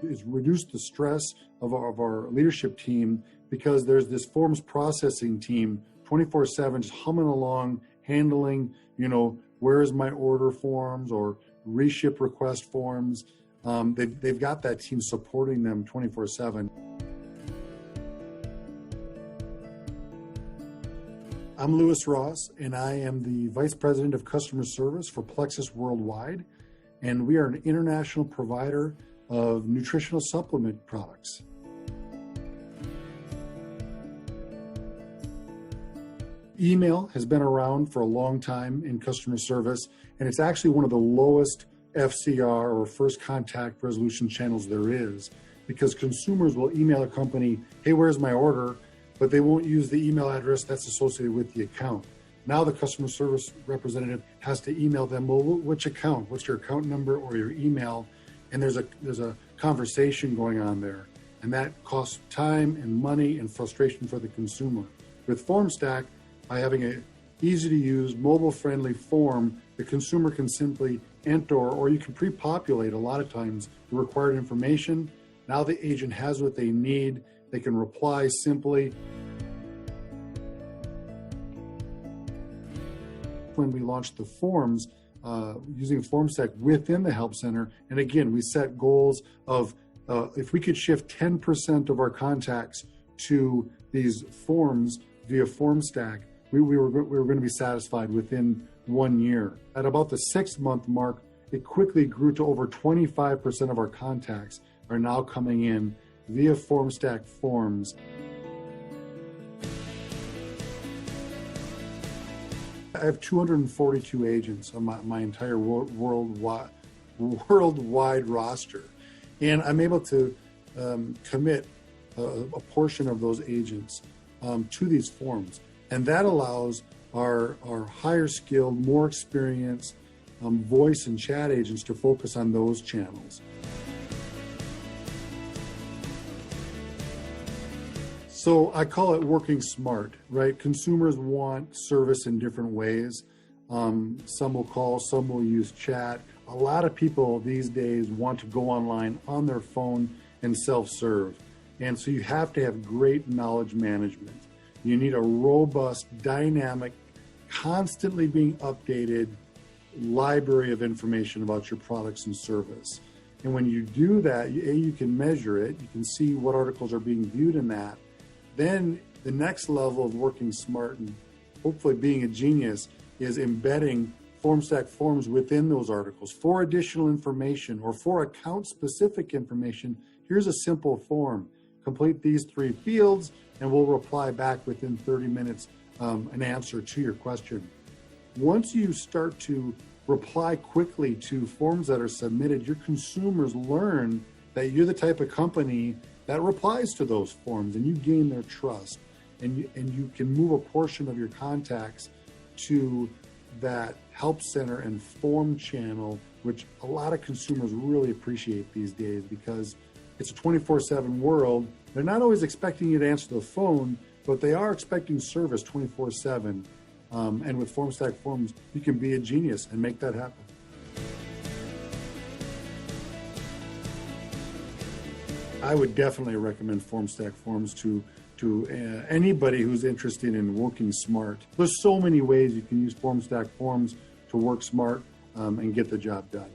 is reduce the stress of our leadership team, because there's this forms processing team 24/7 just humming along, handling, where is my order forms or reship request forms. They've got that team supporting them 24/7. I'm Louis Ross, and I am the Vice President of Customer Service for Plexus Worldwide, and we are an international provider of nutritional supplement products. Email has been around for a long time in customer service, and it's actually one of the lowest FCR or first contact resolution channels there is, because consumers will email a company, hey, where's my order? But they won't use the email address that's associated with the account. Now the customer service representative has to email them, well, which account? What's your account number or your email? And there's a conversation going on there. And that costs time and money and frustration for the consumer. With Formstack, by having an easy-to-use, mobile-friendly form, the consumer can simply enter, or you can pre-populate a lot of times the required information. Now the agent has what they need. They can reply simply. When we launched the forms, using Formstack within the Help Center, and again, we set goals of if we could shift 10% of our contacts to these forms via Formstack, we were going to be satisfied within 1 year. At about the 6-month mark, it quickly grew to over 25% of our contacts are now coming in via Formstack forms. I have 242 agents on my entire worldwide roster, and I'm able to commit a portion of those agents to these forms. And that allows our higher skilled, more experienced voice and chat agents to focus on those channels. So I call it working smart, right? Consumers want service in different ways. Some will call, some will use chat. A lot of people these days want to go online on their phone and self-serve. And so you have to have great knowledge management. You need a robust, dynamic, constantly being updated library of information about your products and service. And when you do that, you can measure it. You can see what articles are being viewed in that. Then the next level of working smart and hopefully being a genius is embedding Formstack forms within those articles for additional information or for account-specific information. Here's a simple form. Complete these 3 fields, and we'll reply back within 30 minutes an answer to your question. Once you start to reply quickly to forms that are submitted, your consumers learn that you're the type of company that replies to those forms, and you gain their trust, and you can move a portion of your contacts to that help center and form channel, which a lot of consumers really appreciate these days because it's a 24/7 world. They're not always expecting you to answer the phone, but they are expecting service 24/7. And with Formstack forms, you can be a genius and make that happen. I would definitely recommend Formstack forms to anybody who's interested in working smart. There's so many ways you can use Formstack forms to work smart and get the job done.